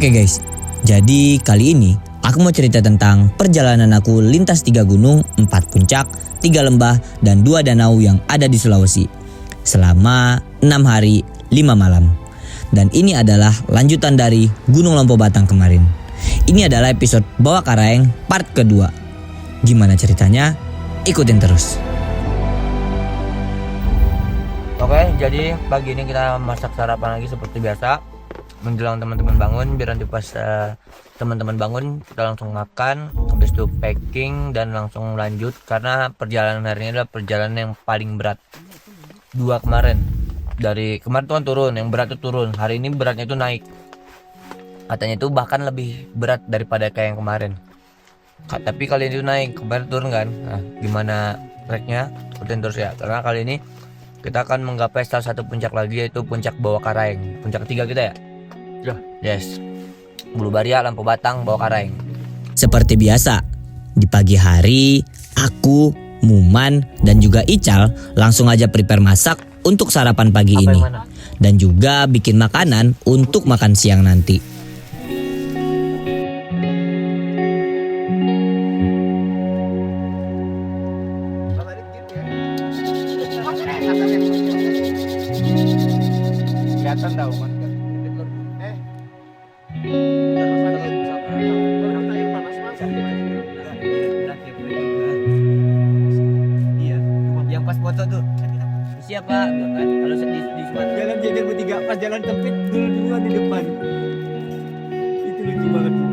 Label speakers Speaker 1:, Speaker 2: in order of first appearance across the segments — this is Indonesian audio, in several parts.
Speaker 1: Oke guys, jadi kali ini aku mau cerita tentang perjalanan aku lintas 3 gunung, 4 puncak, 3 lembah, dan 2 danau yang ada di Sulawesi selama 6 hari 5 malam. Dan ini adalah lanjutan dari Gunung Lompo Batang kemarin. Ini adalah episode Bawah Karaeng part kedua. Gimana ceritanya? Ikutin terus. Oke, jadi pagi ini kita masak sarapan lagi seperti biasa. Menjelang teman-teman bangun, biar nanti pas teman-teman bangun kita langsung makan, habis itu packing dan langsung lanjut karena perjalanan hari ini adalah perjalanan yang paling berat. 2 kemarin. Dari kemarin tuh kan turun, yang berat itu turun. Hari ini beratnya itu naik. Katanya itu bahkan lebih berat daripada kayak yang kemarin. Tapi kali ini naik, kemarin turun kan. Nah, gimana treknya? Ikutin terus ya. Karena kali ini kita akan menggapai salah satu puncak lagi, yaitu puncak Bawah Karaeng. Puncak ketiga kita ya? Yes. Bulu Baria, Lampu Batang, Bawah Karaeng. Seperti biasa, di pagi hari aku, Muman, dan juga Ical langsung aja prepare masak untuk sarapan pagi ini. Dan juga bikin makanan untuk makan siang nanti.
Speaker 2: Kelihatan tahu kan? Iya, yang pas foto tuh siapa? Kalau sedih di jalan jajar bertiga, pas jalan sempit duluan di depan. Itu lucu banget tuh.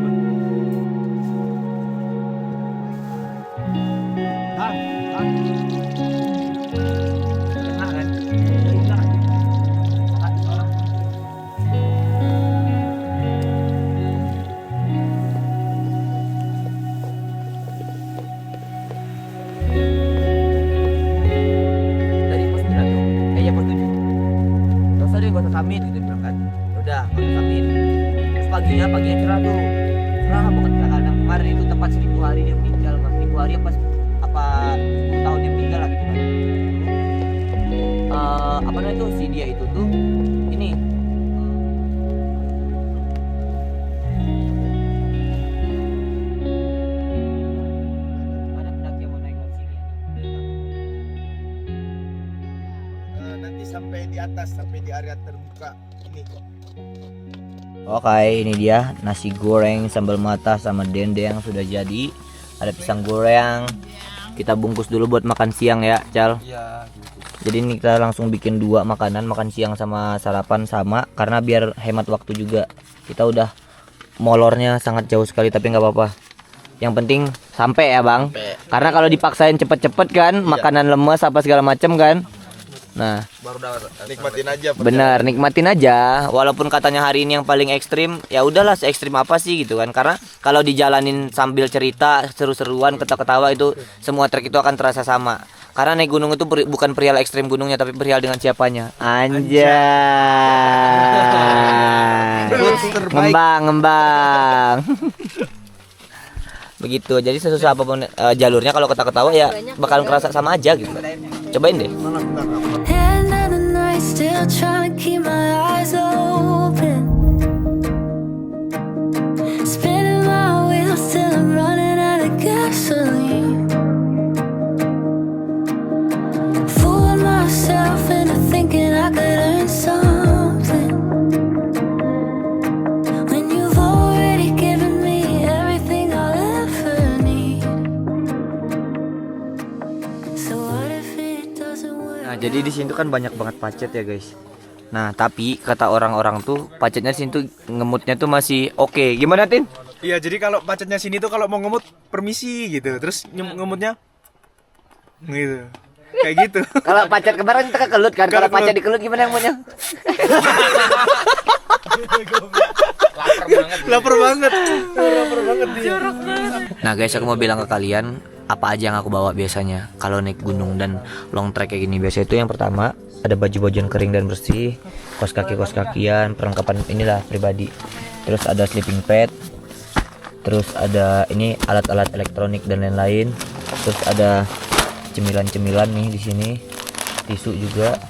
Speaker 2: Samin gitu bilang kan, udah samin. Terus paginya cerah tuh, cerah banget kadang kemarin itu tepat 1000 hari dia meninggal, mas 1000 hari apa 10 tahun dia meninggal lah gitu kan. Apa namanya tuh si dia itu tuh ini ada pendaki yang mau naik lewat sini.
Speaker 3: Nanti sampai di atas, sampai di area terbuka ini.
Speaker 1: Oke, ini dia nasi goreng sambal mata sama dendeng sudah jadi. Ada pisang goreng. Kita bungkus dulu buat makan siang ya, Cal.
Speaker 3: Iya.
Speaker 1: Jadi ini kita langsung bikin 2 makanan, makan siang sama sarapan sama, karena biar hemat waktu juga. Kita udah molornya sangat jauh sekali, tapi nggak apa-apa. Yang penting sampai ya, Bang. Karena kalau dipaksain cepet-cepet kan, makanan lemes apa segala macem kan. Nah,
Speaker 3: Baru dapat. Nikmatin aja.
Speaker 1: benar, nikmatin aja. Walaupun katanya hari ini yang paling ekstrim, ya udahlah, se ekstrim apa sih gitu kan. Karena kalau dijalanin sambil cerita, seru-seruan, ketawa-ketawa, itu semua trek itu akan terasa sama. Karena naik gunung itu bukan perihal ekstrim gunungnya, tapi perihal dengan siapanya. Anjay. Ngembang. Begitu. Jadi sesusah apapun jalurnya, kalau ketawa-ketawa ya bakal ngerasa sama aja gitu. Cobain deh.
Speaker 4: End of the night, still trying to keep my eyes open. Spinning my wheels till I'm running out of gasoline. Fooling myself into thinking I could earn something, when you've already given me everything I'll ever need. So what if it doesn't work?
Speaker 1: Nah, jadi di sini tuh kan banyak banget pacet ya, guys. Nah, tapi kata orang-orang tuh pacetnya di sini tuh ngemutnya tuh masih oke. Gimana, Tin?
Speaker 3: Iya, jadi kalau pacetnya sini tuh kalau mau ngemut permisi gitu. Terus ngemutnya gitu. Kayak gitu.
Speaker 1: Kalau pacet kemarin kita kekelut kan. Kalau pacet dikelut gimana ngemutnya?
Speaker 3: Lapar banget dia.
Speaker 1: Nah, guys, aku mau bilang ke kalian apa aja yang aku bawa biasanya kalau naik gunung dan long trek kayak gini. Biasanya itu yang pertama ada baju-bajuan kering dan bersih, kaos kakian, perlengkapan inilah pribadi. Terus ada sleeping pad. Terus ada ini alat-alat elektronik dan lain-lain. Terus ada cemilan-cemilan nih di sini. Tisu juga.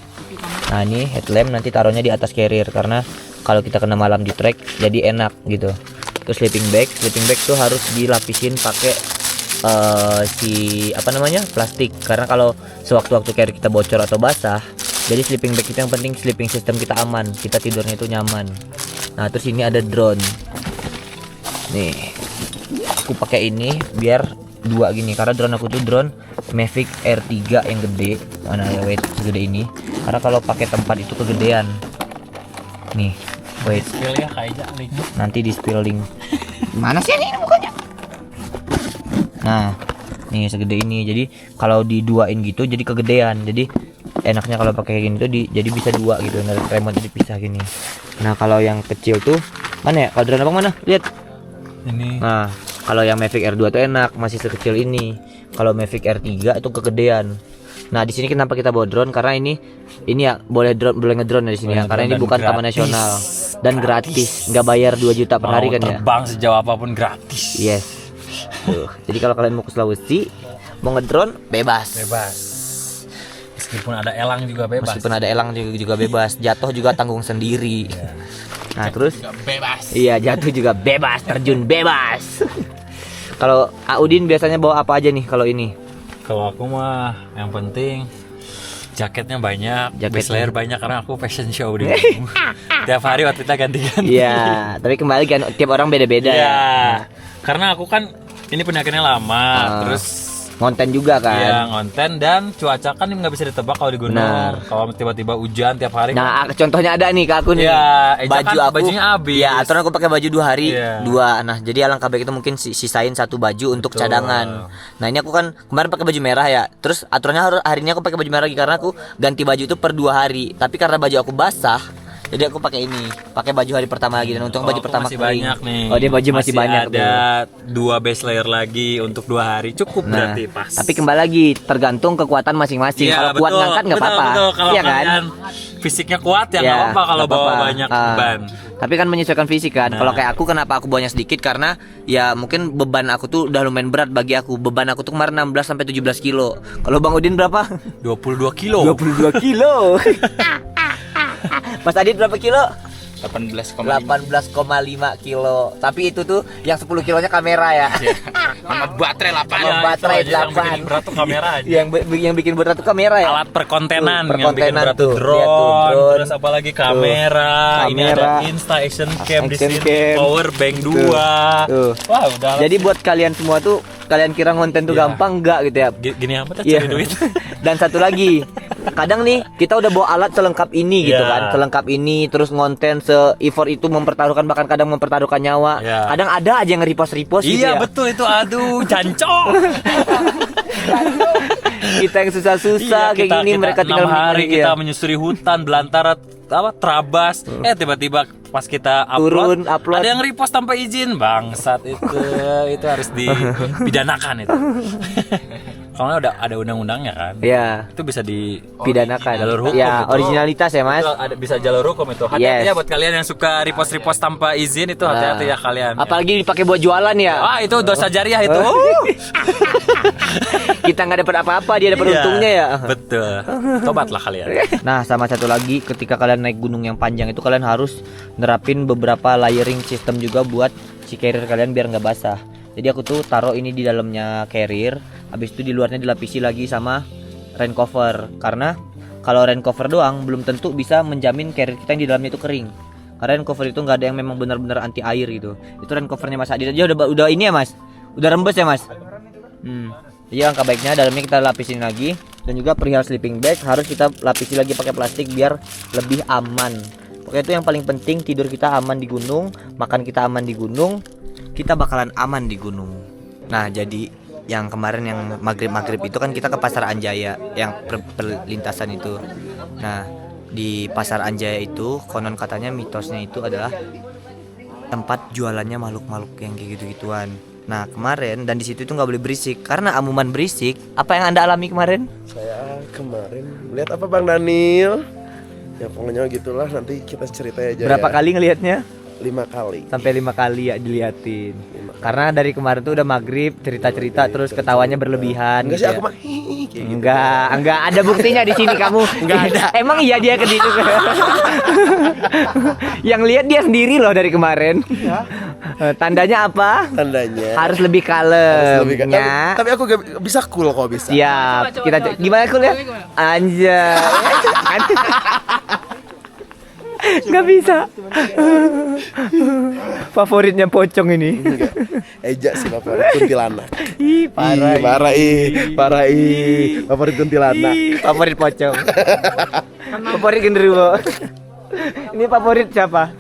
Speaker 1: Nah, ini headlamp nanti taruhnya di atas carrier karena
Speaker 2: kalau kita kena malam di trek jadi enak gitu. Terus sleeping bag tuh harus dilapisin pakai plastik, karena kalau sewaktu-waktu carrier kita bocor atau basah, jadi sleeping bag itu yang penting sleeping system kita aman, kita tidurnya itu nyaman. Nah terus ini ada drone nih, aku pakai ini biar 2 gini, karena drone aku tuh drone Mavic Air 3 yang gede, mana ya, wait, segede ini, karena kalau pakai tempat itu kegedean nih, wait,
Speaker 5: spill ya kayak link.
Speaker 2: nanti di spill link. Mana sih ini bukannya? Nah, nih segede ini. Jadi kalau diduain gitu jadi kegedean. Jadi enaknya kalau pakai gini tuh jadi bisa 2 gitu. Nah, remote dipisah gini. Nah, kalau yang kecil tuh mana ya? Kalau drone abang mana? Lihat.
Speaker 5: Ini
Speaker 2: Nah, kalau yang Mavic Air 2 tuh enak, masih sekecil ini. Kalau Mavic Air 3 itu kegedean. Nah, di sini kenapa kita bawa drone? Karena ini ya boleh ngedrone ya di sini ya. Karena ini bukan taman nasional dan gratis, nggak bayar 2 juta per hari kan ya.
Speaker 5: terbang sejauh apapun gratis.
Speaker 2: Yes. Tuh. Jadi kalau kalian mau ke Sulawesi, mau ngedrone bebas.
Speaker 5: Meskipun ada elang juga bebas.
Speaker 2: Meskipun ada elang juga bebas. Jatuh juga tanggung sendiri. Nah, terus
Speaker 5: Bebas.
Speaker 2: iya, jatuh juga bebas, terjun bebas. Kalau Audin biasanya bawa apa aja nih kalau ini?
Speaker 5: Kalau aku mah yang penting jaketnya banyak, base layer banyak karena aku fashion show di tiap hari outfitnya ganti-ganti.
Speaker 2: Iya, tapi kembali kan tiap orang beda-beda
Speaker 5: Iya.
Speaker 2: ya.
Speaker 5: Karena aku kan ini penyakitnya lama, terus
Speaker 2: Ngonten juga kan.
Speaker 5: ya ngonten dan cuaca kan nggak bisa ditebak kalau di gunung.
Speaker 2: Benar.
Speaker 5: Kalau tiba-tiba hujan tiap hari.
Speaker 2: Nah, contohnya ada nih ke aku nih.
Speaker 5: Ya, Eja kan
Speaker 2: aku
Speaker 5: bajunya habis.
Speaker 2: Ya, aturan aku pakai baju 2 hari,
Speaker 5: Iya.
Speaker 2: 2. Nah, jadi alangkah baik itu mungkin sisain 1 baju untuk
Speaker 5: Betul.
Speaker 2: cadangan. Nah, ini aku kan kemarin pakai baju merah ya. Terus aturannya hari ini aku pakai baju merah lagi karena aku ganti baju itu per 2 hari. Tapi karena baju aku basah, jadi aku pakai ini, pakai baju hari pertama lagi, dan untung baju
Speaker 5: Aku
Speaker 2: pertama
Speaker 5: masih
Speaker 2: kering.
Speaker 5: banyak nih.
Speaker 2: Oh, dia baju masih banyak
Speaker 5: ada
Speaker 2: tuh.
Speaker 5: 2 base layer lagi untuk 2 hari cukup
Speaker 2: Nah,
Speaker 5: berarti pas.
Speaker 2: tapi kembali lagi tergantung kekuatan masing-masing.
Speaker 5: Iya,
Speaker 2: Kalau kuat
Speaker 5: betul,
Speaker 2: ngangkat nggak
Speaker 5: betul,
Speaker 2: apa-apa.
Speaker 5: betul. Kalau
Speaker 2: Iya kan?
Speaker 5: kalian fisiknya kuat ya
Speaker 2: Ya,
Speaker 5: nggak apa-apa kalau
Speaker 2: nggak
Speaker 5: bawa
Speaker 2: apa-apa.
Speaker 5: banyak
Speaker 2: Ah.
Speaker 5: ban.
Speaker 2: Tapi kan menyesuaikan fisik kan.
Speaker 5: Nah.
Speaker 2: Kalau kayak aku, kenapa aku bawanya sedikit? Karena ya mungkin beban aku tuh udah lumayan berat bagi aku. Beban aku tuh kemarin 16 sampai 17 kilo. Kalau Bang Udin berapa?
Speaker 5: 22 kilo.
Speaker 2: 22 kilo. Mas Adit berapa kilo?
Speaker 3: 18,5
Speaker 2: 18,5 kilo. Tapi itu tuh yang 10 kilonya kamera ya.
Speaker 3: sama baterai 8.
Speaker 2: Sama
Speaker 5: Ya,
Speaker 2: baterai
Speaker 5: itu aja yang
Speaker 2: 8.
Speaker 5: bikin berat tuh kamera aja.
Speaker 2: yang bikin berat tuh kamera ya.
Speaker 5: Alat perkontenan
Speaker 2: Tuh,
Speaker 5: yang bikin
Speaker 2: perkontenan
Speaker 5: berat
Speaker 2: tuh.
Speaker 5: tuh
Speaker 2: Lihat tuh,
Speaker 5: drone,
Speaker 2: drone.
Speaker 5: terus apalagi kamera. Ini ada
Speaker 2: Kamera.
Speaker 5: Insta Action Cam di
Speaker 2: Action
Speaker 5: sini,
Speaker 2: cam.
Speaker 5: power bank 2.
Speaker 2: Tuh.
Speaker 5: Wah, udah.
Speaker 2: Jadi buat kalian semua tuh, kalian kira konten tuh
Speaker 5: Iya.
Speaker 2: gampang, enggak gitu ya.
Speaker 5: Gini amat
Speaker 2: Iya.
Speaker 5: cari duit.
Speaker 2: Dan satu lagi, kadang nih kita udah bawa alat selengkap ini gitu
Speaker 5: Iya.
Speaker 2: kan, selengkap ini, terus ngonten se-effort itu mempertaruhkan, bahkan kadang mempertaruhkan nyawa.
Speaker 5: Iya.
Speaker 2: Kadang ada aja yang nge-repost gitu
Speaker 5: Iya
Speaker 2: ya.
Speaker 5: betul itu, aduh jancok.
Speaker 2: Kita yang susah-susah
Speaker 5: Iya,
Speaker 2: kayak gini, mereka
Speaker 5: 6
Speaker 2: tinggal
Speaker 5: hari
Speaker 2: menikmati
Speaker 5: kita
Speaker 2: ya.
Speaker 5: menyusuri hutan belantara terabas, tiba-tiba pas kita
Speaker 2: Turun,
Speaker 5: upload,
Speaker 2: upload.
Speaker 5: ada yang repost tanpa izin, bangsat itu harus dipidanakan itu. Kalau ada undang-undangnya kan,
Speaker 2: Ya,
Speaker 5: itu bisa
Speaker 2: pidanakan.
Speaker 5: jalur hukum
Speaker 2: Ya,
Speaker 5: itu.
Speaker 2: originalitas ya, Mas.
Speaker 5: Itu ada bisa jalur hukum itu. Hati-hati
Speaker 2: Yes.
Speaker 5: ya buat kalian yang suka repost tanpa izin itu, hati-hati ya kalian.
Speaker 2: Apalagi dipakai buat jualan ya.
Speaker 5: Ah itu dosa jariah itu.
Speaker 2: Kita nggak dapat apa-apa, dia dapat
Speaker 5: Iya,
Speaker 2: untungnya ya.
Speaker 5: Betul. Tobatlah kalian.
Speaker 2: Nah, sama satu lagi, ketika kalian naik gunung yang panjang itu kalian harus nerapin beberapa layering system juga buat si carrier kalian biar nggak basah. Jadi aku tuh taruh ini di dalamnya carrier, habis itu di luarnya dilapisi lagi sama rain cover. Karena kalau rain cover doang belum tentu bisa menjamin carrier kita yang di dalamnya itu kering. Karena rain cover itu nggak ada yang memang benar-benar anti air gitu. Itu rain covernya Mas Adit aja udah ini ya Mas, udah rembes ya Mas. Jadi angka baiknya dalamnya kita lapisin lagi, dan juga perihal sleeping bag harus kita lapisi lagi pakai plastik biar lebih aman. Oke, itu yang paling penting, tidur kita aman di gunung, makan kita aman di gunung, kita bakalan aman di gunung. Nah, jadi yang kemarin yang maghrib itu kan kita ke Pasar Anjaya yang perlintasan itu. Nah, di Pasar Anjaya itu konon katanya mitosnya itu adalah tempat jualannya makhluk-makhluk yang kayak gitu-gituan. Nah kemarin, dan di situ itu nggak boleh berisik karena amuman berisik. Apa yang Anda alami kemarin?
Speaker 6: Saya kemarin lihat apa Bang Daniel? Ya pokoknya gitulah, nanti kita cerita aja.
Speaker 2: Berapa
Speaker 6: ya.
Speaker 2: kali ngelihatnya?
Speaker 6: 5 kali.
Speaker 2: Sampai 5 kali ya diliatin. Karena dari kemarin tuh udah maghrib cerita-cerita terus ketawanya berlebihan.
Speaker 6: Enggak
Speaker 2: gitu
Speaker 6: sih
Speaker 2: ya.
Speaker 6: aku mah hihi, kayak gitu.
Speaker 2: Enggak ada buktinya di sini kamu. Enggak ada. Emang iya dia ke situ. Yang lihat dia sendiri loh dari kemarin. Tandanya apa?
Speaker 6: Tandanya
Speaker 2: Harus lebih kalem.
Speaker 6: harus lebih kan.
Speaker 2: Ya.
Speaker 6: Tapi aku gak bisa cool kok bisa.
Speaker 2: Siap. Kita gimana kuliah? Anjay. Nggak bisa. Favoritnya pocong ini.
Speaker 6: Eja sih favorit kuntilanak.
Speaker 2: Ih, parah.
Speaker 6: Parah favorit kuntilanak.
Speaker 2: Favorit pocong. Favorit genderuwo. Ini favorit siapa?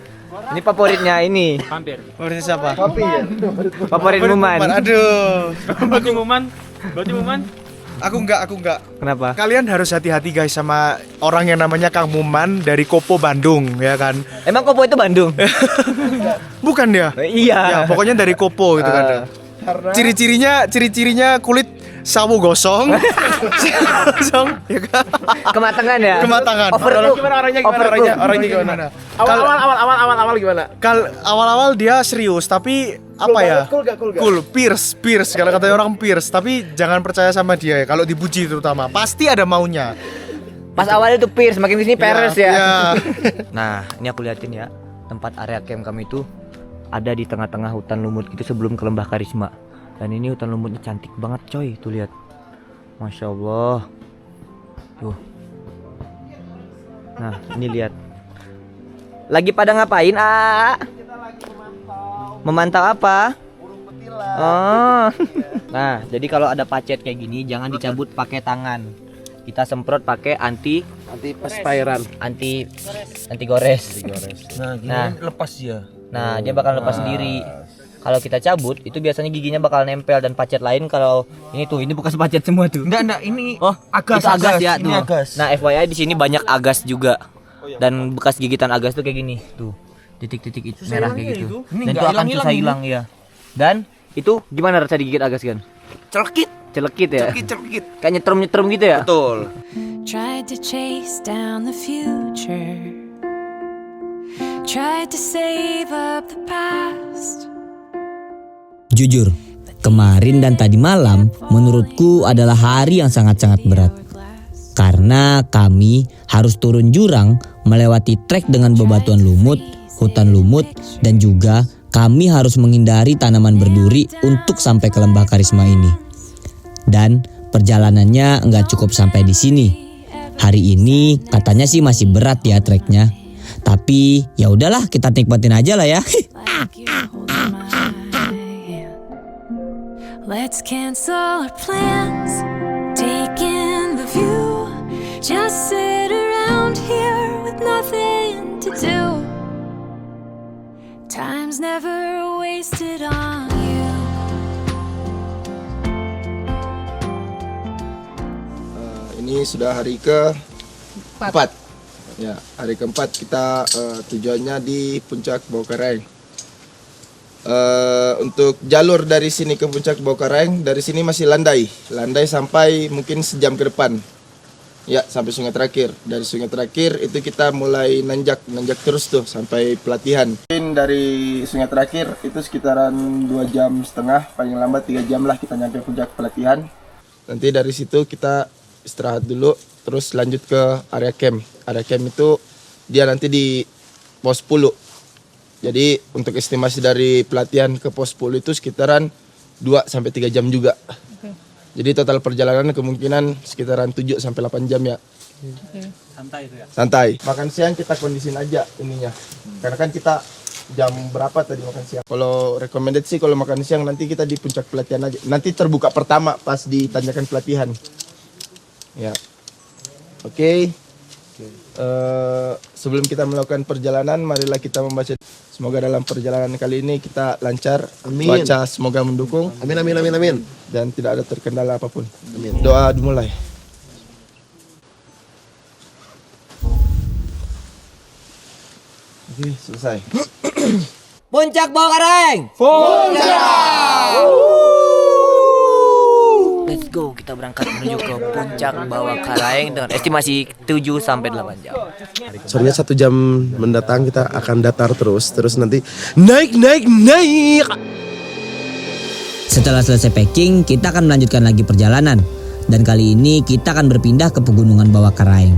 Speaker 2: Ini favoritnya ini.
Speaker 3: Favoritnya siapa?
Speaker 2: Favorit Muman.
Speaker 3: Aduh.
Speaker 7: Berarti Muman.
Speaker 3: Aku enggak.
Speaker 2: Kenapa?
Speaker 3: Kalian harus hati-hati guys sama orang yang namanya Kang Muman dari Kopo Bandung ya kan.
Speaker 2: Emang Kopo itu Bandung?
Speaker 3: Bukan dia.
Speaker 2: Iya.
Speaker 3: Ya, pokoknya dari Kopo gitu kan. Ciri-cirinya kulit sawo gosong. Gosong ya kan.
Speaker 2: Kematangan ya?
Speaker 3: Kematangan.
Speaker 2: Overcook.
Speaker 3: Orangnya gimana?
Speaker 6: Awal gimana?
Speaker 3: Awal-awal dia serius tapi apa ya?
Speaker 6: Cool gak?
Speaker 3: Cool, pierce kalau katanya orang pierce, tapi jangan percaya sama dia ya. Kalau dipuji terutama, pasti ada maunya.
Speaker 2: Pas awalnya tuh Pierce, makin kesini Peres ya.
Speaker 3: Iya.
Speaker 2: Nah, ini aku liatin ya, tempat area camp kami itu ada di tengah-tengah hutan lumut gitu sebelum ke Lembah Karisma. Dan ini hutan lumutnya cantik banget coy, tuh lihat. Masya Allah. Tuh. Nah, ini lihat. Lagi pada ngapain, A? Memantau apa? Oh. Nah, jadi kalau ada pacet kayak gini jangan dicabut pakai tangan. Kita semprot pakai anti
Speaker 6: perspiran.
Speaker 2: anti gores.
Speaker 1: Nah, gini
Speaker 2: Nah.
Speaker 1: lepas ya.
Speaker 2: Nah, dia bakal lepas sendiri. Kalau kita cabut, itu biasanya giginya bakal nempel dan pacet lain kalau ini tuh, ini bekas pacet semua tuh.
Speaker 1: Enggak, ini
Speaker 2: Oh,
Speaker 1: agas,
Speaker 2: itu agas ya
Speaker 1: ini
Speaker 2: tuh.
Speaker 1: agas.
Speaker 2: Nah, FYI di sini banyak agas juga. Dan bekas gigitan agas tuh kayak gini, tuh. Titik-titik itu merah kayak gitu.
Speaker 1: Ini
Speaker 2: Dan
Speaker 1: nggak
Speaker 2: itu akan
Speaker 1: hilang-hilang
Speaker 2: susah
Speaker 1: ini.
Speaker 2: hilang ya. Dan itu gimana rasa digigit agas kan?
Speaker 1: Celekit,
Speaker 2: Celekit ya.
Speaker 1: celekit.
Speaker 2: Kayak nyetrum-nyetrum gitu ya.
Speaker 1: Betul.
Speaker 4: Tried to chase down the future, tried to save up the past.
Speaker 8: Jujur, kemarin dan tadi malam menurutku adalah hari yang sangat-sangat berat. Karena kami harus turun jurang, melewati trek dengan bebatuan lumut, hutan lumut, dan juga kami harus menghindari tanaman berduri untuk sampai ke Lembah Karisma ini. Dan perjalanannya nggak cukup sampai di sini. Hari ini katanya sih masih berat ya treknya. Tapi ya udahlah, kita nikmatin aja lah ya.
Speaker 4: Like you're holding my hand. Let's cancel our plans, take in the view, just sit around here with nothing to do. Time's never wasted on you.
Speaker 9: Ini sudah hari ke-4. Ya, hari ke-4 kita tujuannya di Puncak Baukareng. Untuk jalur dari sini ke Puncak Baukareng, dari sini masih landai sampai mungkin sejam ke depan. Ya, sampai Sungai Terakhir. Dari Sungai Terakhir itu kita mulai nanjak terus tuh sampai pelatihan. Mungkin dari Sungai Terakhir itu sekitaran 2,5 jam, paling lambat 3 jam lah kita nyampe puncak pelatihan. Nanti dari situ kita istirahat dulu, terus lanjut ke area camp. Area camp itu dia nanti di pos 10. Jadi untuk estimasi dari pelatihan ke pos 10 itu sekitaran 2-3 jam juga. Jadi total perjalanan kemungkinan sekitaran 7-8 jam ya.
Speaker 5: Santai itu ya.
Speaker 9: Santai. Makan siang kita kondisin aja ininya. Karena kan kita jam berapa tadi makan siang? Kalau recommended sih kalau makan siang nanti kita di puncak pelatihan aja. Nanti terbuka pertama pas ditanyakan pelatihan. Ya. Oke. Sebelum kita melakukan perjalanan, marilah kita membaca. Semoga dalam perjalanan kali ini kita lancar.
Speaker 6: Amin.
Speaker 9: Cuaca semoga mendukung.
Speaker 6: Amin.
Speaker 9: Dan tidak ada terkendala apapun. Amin. Doa dimulai. Oke, selesai.
Speaker 2: Puncak Baukareng. Let's go. Kita kita berangkat menuju ke puncak Bawah Karaeng dengan estimasi 7-8 jam.
Speaker 6: Soalnya 1 jam mendatang kita akan datar terus nanti naik.
Speaker 8: Setelah selesai packing, kita akan melanjutkan lagi perjalanan. Dan kali ini kita akan berpindah ke pegunungan Bawah Karaeng.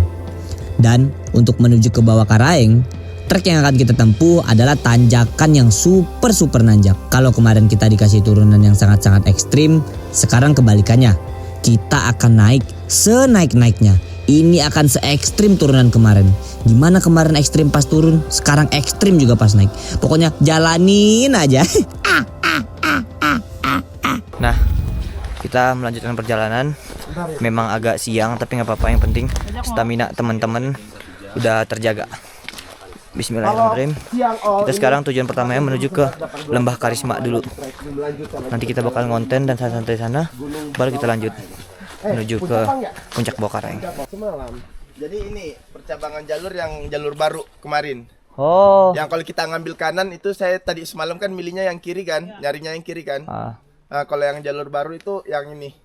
Speaker 8: Dan untuk menuju ke Bawah Karaeng, trek yang akan kita tempuh adalah tanjakan yang super nanjak. Kalau kemarin kita dikasih turunan yang sangat ekstrim, sekarang kebalikannya. Kita akan naik senaik-naiknya. Ini akan se-ekstrim turunan kemarin. Gimana kemarin ekstrim pas turun, sekarang ekstrim juga pas naik. Pokoknya jalanin aja.
Speaker 2: Nah, kita melanjutkan perjalanan. Memang agak siang, tapi nggak apa-apa. Yang penting stamina teman-teman udah terjaga. Bismillahirrahmanirrahim. Kita sekarang tujuan pertamanya menuju ke Lembah Karisma dulu. Nanti kita bakal ngonten dan santai sana, baru kita lanjut menuju ke puncak Bawah Karaeng.
Speaker 9: Jadi ini percabangan jalur baru kemarin.
Speaker 2: Oh.
Speaker 9: Yang kalau kita ngambil kanan itu saya tadi semalam kan milihnya yang kiri kan, nyarinya yang kiri kan. Nah, kalau yang jalur baru itu yang ini.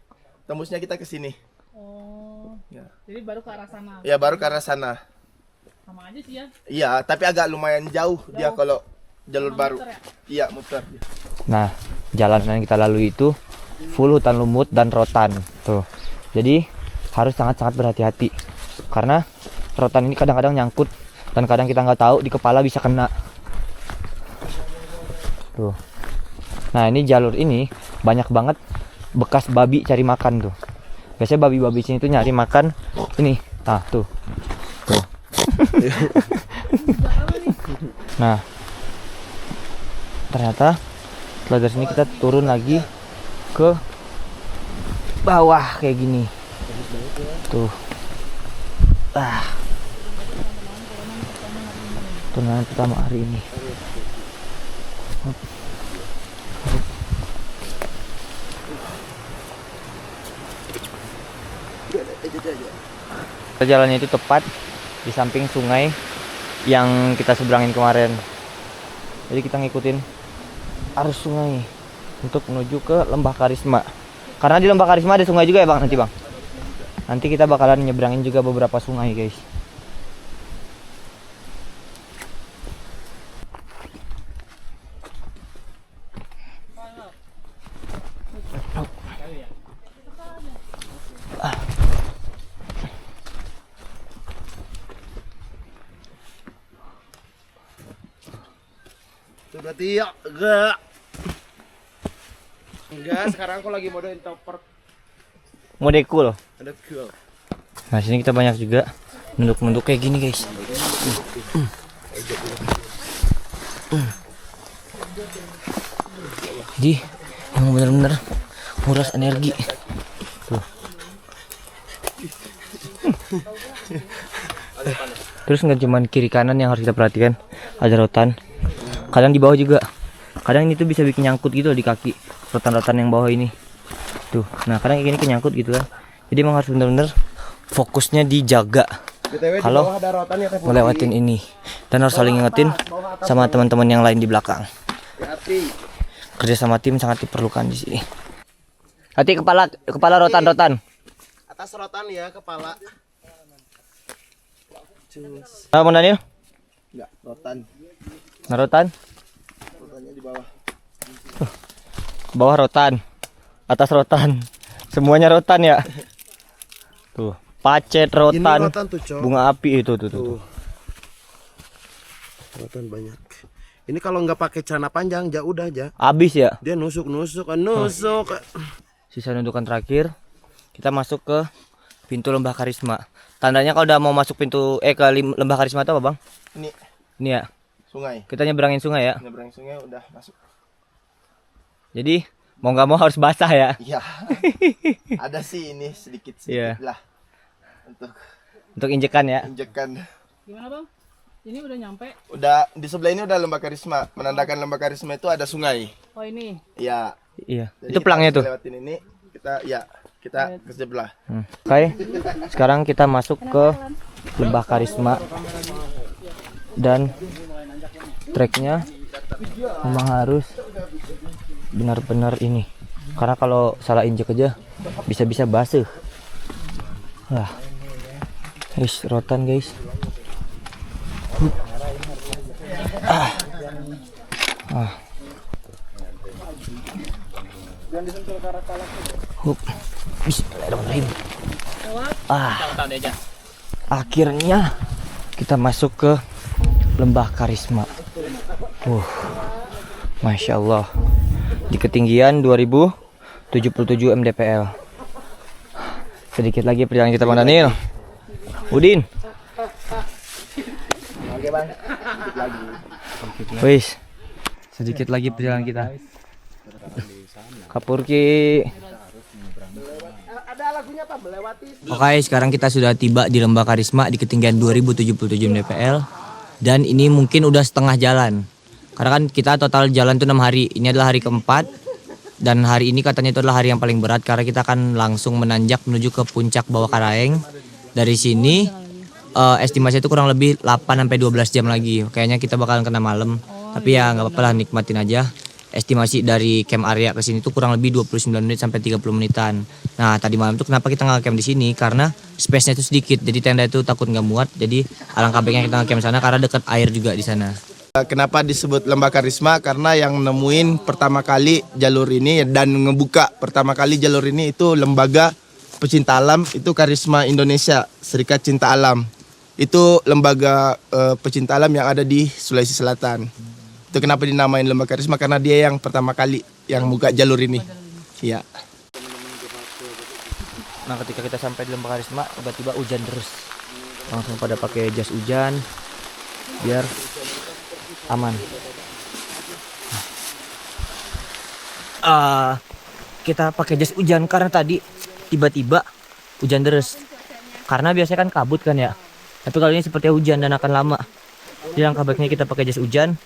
Speaker 9: Tembusnya kita ke sini.
Speaker 10: Oh.
Speaker 9: Ya.
Speaker 10: Jadi baru ke arah sana.
Speaker 9: Ya, baru ke arah sana.
Speaker 10: Sama aja sih ya.
Speaker 9: Iya, tapi agak lumayan jauh dia kalau jalur baru.
Speaker 10: Muter ya?
Speaker 9: Iya, muter.
Speaker 2: Nah, jalanan yang kita lalui itu full hutan lumut dan rotan. Tuh. Jadi harus sangat berhati-hati. Karena rotan ini kadang-kadang nyangkut dan kadang kita nggak tahu di kepala bisa kena. Tuh. Nah, ini jalur ini banyak banget bekas babi cari makan tuh. Biasanya babi-babi sini tuh nyari makan ini. Nah, tuh. Tuh. Nah, ternyata setelah dari sini kita turun lagi ke bawah kayak gini. Tuh. Turunan pertama hari ini. Jalannya itu tepat di samping sungai yang kita seberangin kemarin. Jadi kita ngikutin arus sungai untuk menuju ke Lembah Karisma. Karena di Lembah Karisma ada sungai juga ya bang, nanti bang. Nanti kita bakalan nyebrangin juga beberapa sungai guys.
Speaker 6: Berarti ya enggak sekarang aku lagi mode introvert.
Speaker 2: Mode cool.
Speaker 6: Ada cool.
Speaker 2: Nah sini kita banyak juga nunduk-nunduk kayak gini guys. Jadi yang benar-benar nguras energi. Tuh. Terus nggak cuman kiri kanan yang harus kita perhatikan, ada rotan. Kadang di bawah juga. Kadang ini tuh bisa bikin nyangkut gitu loh di kaki. Rotan-rotan yang bawah ini. Tuh. Nah, kadang kayak gini kenyangkut gitu kan. Jadi emang harus bener-bener fokusnya dijaga. Kalau melewatin ini. Dan harus saling ngingetin sama teman-teman yang lain di belakang. Kerja sama tim sangat diperlukan di sini. Hati kepala rotan-rotan.
Speaker 6: Atas rotan ya kepala.
Speaker 2: Bang Daniel?
Speaker 9: Enggak, rotan.
Speaker 2: Nah, rotan?
Speaker 9: Rotannya di bawah.
Speaker 2: Bawah rotan, atas rotan, semuanya rotan ya. Tuh, pacet rotan,
Speaker 6: rotan tuh,
Speaker 2: bunga api itu tuh.
Speaker 6: Rotan banyak. Ini kalau nggak pakai celana panjang, udah aja.
Speaker 2: Abis ya.
Speaker 6: Dia nusuk.
Speaker 2: Sisa nundukan terakhir, kita masuk ke pintu Lembah Karisma. Tandanya kalau udah mau masuk pintu ke Lembah Karisma itu apa bang? Ini ya.
Speaker 9: Sungai.
Speaker 2: Kita nyebrangin sungai ya.
Speaker 9: Nyebrang sungai udah masuk.
Speaker 2: Jadi mau nggak mau harus basah ya.
Speaker 9: Iya. Ada sih ini sedikit
Speaker 2: Iya.
Speaker 9: lah.
Speaker 2: Untuk injekan ya.
Speaker 9: Injekan.
Speaker 10: Gimana bang? Ini udah nyampe?
Speaker 9: Udah di sebelah ini udah Lembah Karisma. Menandakan Lembah Karisma itu ada sungai.
Speaker 10: Oh ini?
Speaker 9: Iya.
Speaker 2: Iya.
Speaker 9: Jadi
Speaker 2: Itu pelangnya
Speaker 9: kita
Speaker 2: tuh.
Speaker 9: Lewatin ini kita ke sebelah.
Speaker 2: Oke. Sekarang kita masuk ke Lembah Karisma. Dan treknya memang harus benar-benar ini Karena kalau salah injek aja bisa-bisa basuh. Wah. Guys, rotan guys. Bismillahirrahmanirrahim. Akhirnya kita masuk ke Lembah Karisma. Masya Allah. Di ketinggian 2077 mdpl. Sedikit lagi perjalanan kita, Bang Daniel. Udin.
Speaker 9: Oke bang.
Speaker 2: Wis. Sedikit lagi perjalanan kita. Kapurki. Oke, sekarang kita sudah tiba di Lembah Karisma di ketinggian 2077 mdpl. Dan ini mungkin udah setengah jalan. Karena kan kita total jalan tuh 6 hari. Ini adalah hari keempat. Dan hari ini katanya itu adalah hari yang paling berat. Karena kita akan langsung menanjak menuju ke puncak Bawah Karaeng. Dari sini estimasi itu kurang lebih 8-12 jam lagi. Kayaknya kita bakalan kena malam. Tapi ya nggak apa-apa lah, nikmatin aja. Estimasi dari camp area ke sini tuh kurang lebih 29 menit sampai 30 menitan. Nah, tadi malam tuh kenapa kita nge-camp di sini? Karena space-nya itu sedikit. Jadi tenda itu takut nggak muat. Jadi alangkah baiknya kita nge-camp sana karena dekat air juga di sana.
Speaker 9: Kenapa disebut Lembah Karisma? Karena yang nemuin pertama kali jalur ini dan ngebuka pertama kali jalur ini itu lembaga pecinta alam, itu Karisma Indonesia, Serikat Cinta Alam. Itu lembaga pecinta alam yang ada di Sulawesi Selatan. Itu kenapa dinamain Lembah Karisma, karena dia yang pertama kali yang buka jalur ini. Iya.
Speaker 2: Nah, ketika kita sampai di Lembah Karisma, tiba-tiba hujan terus. Langsung pada pakai jas hujan biar aman. Kita pakai jas hujan karena tadi tiba-tiba hujan deras. Karena biasanya kan kabut kan ya. Tapi kali ini sepertinya hujan dan akan lama. Jadi langkah baiknya kita pakai jas hujan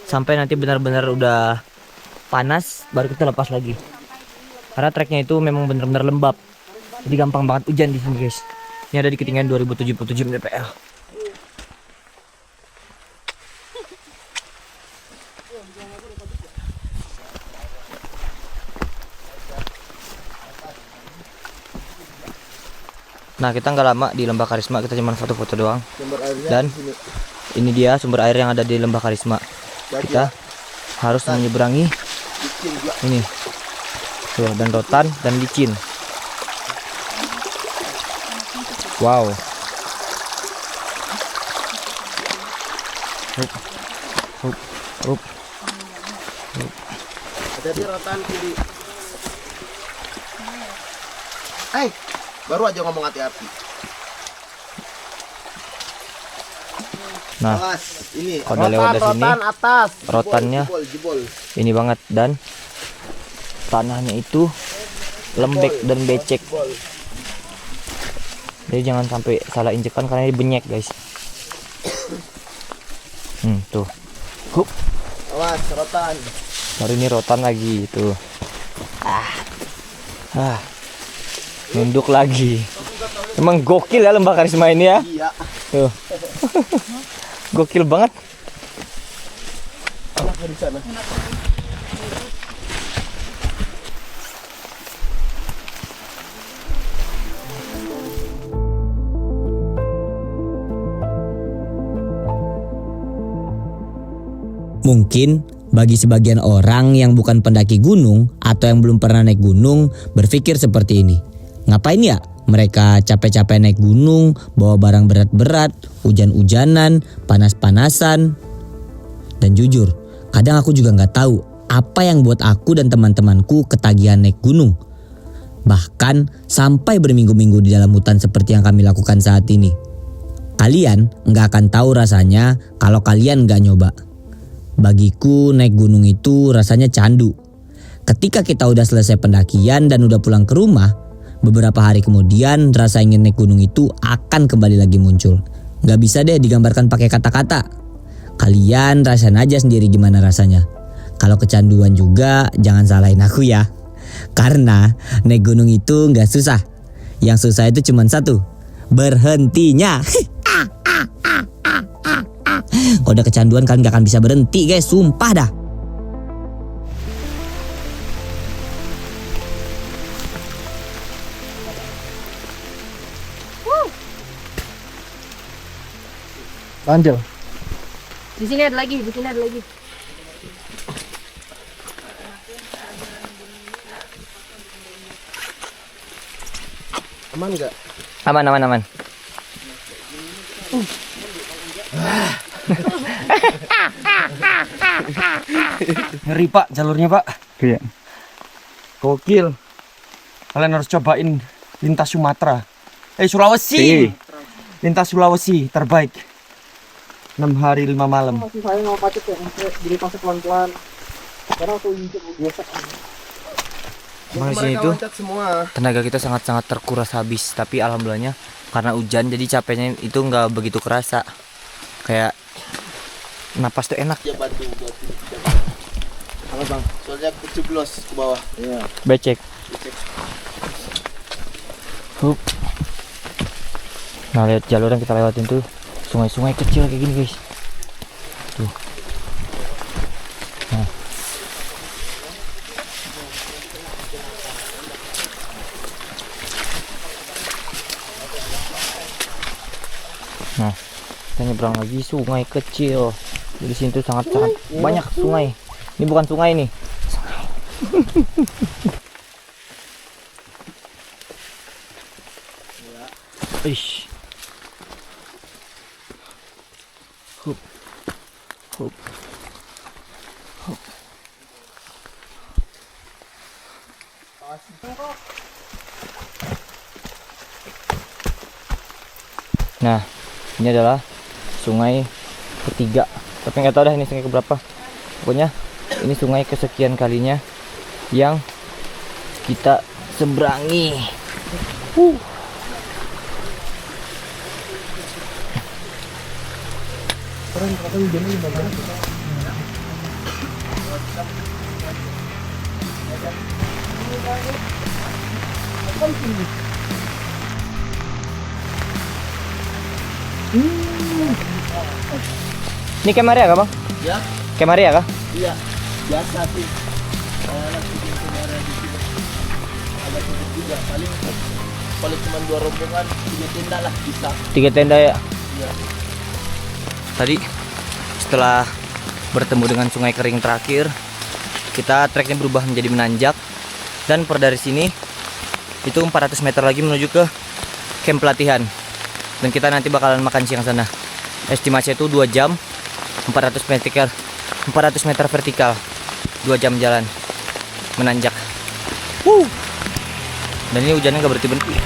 Speaker 2: sampai nanti benar-benar udah panas baru kita lepas lagi. Karena treknya itu memang benar-benar lembab. Jadi gampang banget hujan di sini, guys. Ini ada di ketinggian 2077 mdpl. Nah, kita nggak lama di Lembah Karisma, kita cuma foto-foto doang. Dan ini dia sumber air yang ada di Lembah Karisma. Kita harus menyeberangi ini. Tuh, dan rotan dan licin. Wow. Hup.
Speaker 9: Hati-hati rotan kiri. Baru aja ngomong hati-hati.
Speaker 2: Nah,
Speaker 9: ini
Speaker 2: kalau lewat dari sini,
Speaker 9: atas.
Speaker 2: rotannya
Speaker 9: Jebol.
Speaker 2: ini banget dan tanahnya itu lembek dan becek. Jadi jangan sampai salah injekan karena ini benyek, guys. Tuh. Hup.
Speaker 9: Awas rotan.
Speaker 2: Baru ini rotan lagi tuh. Nunduk lagi. Emang gokil ya Lembah Karisma ini ya.
Speaker 9: Iya.
Speaker 2: Tuh. Gokil banget.
Speaker 9: Di sana.
Speaker 8: Mungkin bagi sebagian orang yang bukan pendaki gunung atau yang belum pernah naik gunung berpikir seperti ini. Ngapain ya mereka capek-capek naik gunung, bawa barang berat-berat, hujan-hujanan, panas-panasan. Dan jujur, kadang aku juga nggak tahu apa yang buat aku dan teman-temanku ketagihan naik gunung. Bahkan sampai berminggu-minggu di dalam hutan seperti yang kami lakukan saat ini. Kalian nggak akan tahu rasanya kalau kalian nggak nyoba. Bagiku naik gunung itu rasanya candu. Ketika kita udah selesai pendakian dan udah pulang ke rumah, beberapa hari kemudian rasa ingin naik gunung itu akan kembali lagi muncul. Gak bisa deh digambarkan pakai kata-kata. Kalian rasain aja sendiri gimana rasanya. Kalau kecanduan juga jangan salahin aku ya. Karena naik gunung itu gak susah. Yang susah itu cuma satu, berhentinya. Kalau udah kecanduan kalian gak akan bisa berhenti, guys, sumpah dah.
Speaker 3: Lanjut.
Speaker 10: Di sini ada lagi, di sini ada lagi.
Speaker 9: Aman nggak?
Speaker 2: Aman, aman, aman.
Speaker 1: Ngeri Pak jalurnya Pak.
Speaker 3: Iya.
Speaker 1: Gokil. Kalian harus cobain lintas Sumatera. Sulawesi. Lintas Sulawesi terbaik. 6 hari 5 malam.
Speaker 3: Masih saya mau macet ya, jadi pasang pelan-pelan. Karena aku injek biasa.
Speaker 2: Di itu
Speaker 9: semua.
Speaker 2: tenaga kita sangat-sangat terkuras habis, tapi alhamdulillahnya karena hujan jadi capeknya itu nggak begitu kerasa. Kayak napas tuh enak.
Speaker 9: Ya batu. Halo bang. Soalnya kecublos ke bawah. Iya.
Speaker 2: Becek. Hup. Nah, lihat jalur yang kita lewatin tuh sungai-sungai kecil kayak gini guys. Tuh. Nah. Nah, kita nyebrang lagi sungai kecil. Di sini tuh sangat-sangat banyak sungai. Ini bukan sungai nih. Ish. Hup. Hup. Hup. Nah, ini adalah sungai ketiga. Tapi nggak tahu dah ini sungai keberapa. Pokoknya ini sungai kesekian kalinya yang kita seberangi. Ini Kemaria kah bang?
Speaker 9: Ya.
Speaker 2: Kemaria kah?
Speaker 9: Iya. Biasa sih. Agak juga paling cuma 2 rombongan, 3 tenda lah bisa.
Speaker 2: 3 tenda ya.
Speaker 9: Iya.
Speaker 2: Tadi setelah bertemu dengan sungai kering terakhir, kita treknya berubah menjadi menanjak, dan dari sini itu 400 meter lagi menuju ke camp pelatihan, dan kita nanti bakalan makan siang sana. Estimasi itu 2 jam 400 meter vertikal, 2 jam jalan menanjak. Dan ini hujannya nggak berhenti.